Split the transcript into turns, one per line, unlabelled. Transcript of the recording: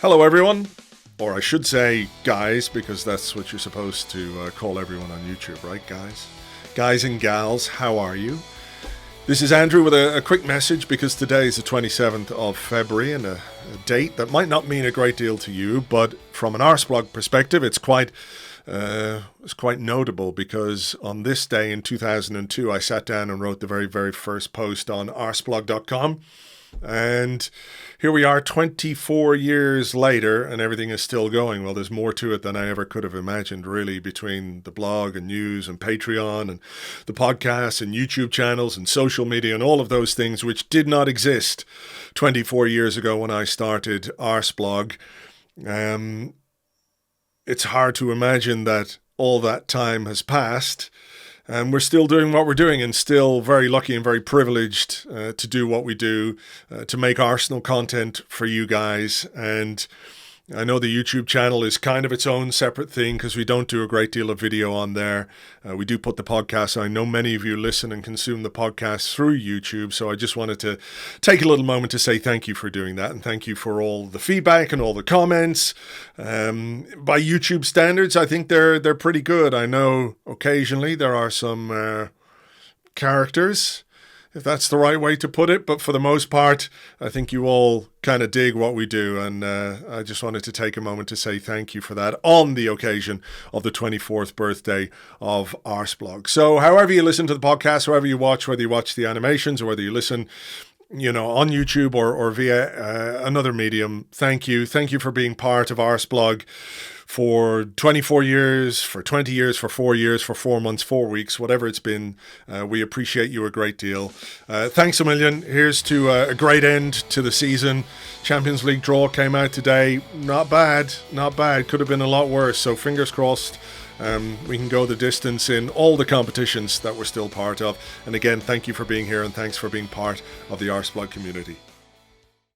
Hello, everyone. Or I should say guys, because that's what you're supposed to call everyone on YouTube, right, guys? Guys and gals, how are you? This is Andrew with a quick message because today is the 27th of February and a date that might not mean a great deal to you, but from an Arseblog perspective, it's quite notable because on this day in 2002, I sat down and wrote the very, very first post on arseblog.com. And here we are 24 years later and everything is still going. Well, there's more to it than I ever could have imagined, really, between the blog and news and Patreon and the podcasts and YouTube channels and social media and all of those things which did not exist 24 years ago when I started Arseblog. It's hard to imagine that all that time has passed. And we're still doing what we're doing and still very lucky and very privileged to do what we do, to make Arsenal content for you guys. And I know the YouTube channel is kind of its own separate thing because we don't do a great deal of video on there. We do put the podcast. I know many of you listen and consume the podcast through YouTube. So I just wanted to take a little moment to say thank you for doing that. And thank you for all the feedback and all the comments. By YouTube standards, I think they're pretty good. I know occasionally there are some characters, if that's the right way to put it. But for the most part, I think you all kind of dig what we do. And I just wanted to take a moment to say thank you for that on the occasion of the 24th birthday of Arseblog. So however you listen to the podcast, however you watch, whether you watch the animations or whether you listen, on YouTube or via another medium, thank you. Thank you for being part of Arseblog for 24 years, for 20 years, for 4 years, for 4 months, 4 weeks, whatever it's been. We appreciate you a great deal. Thanks a million. Here's to a great end to the season. Champions League draw came out today. Not bad. Could have been a lot worse. So fingers crossed. We can go the distance in all the competitions that we're still part of. And again, thank you for being here and thanks for being part of the Arseblog community.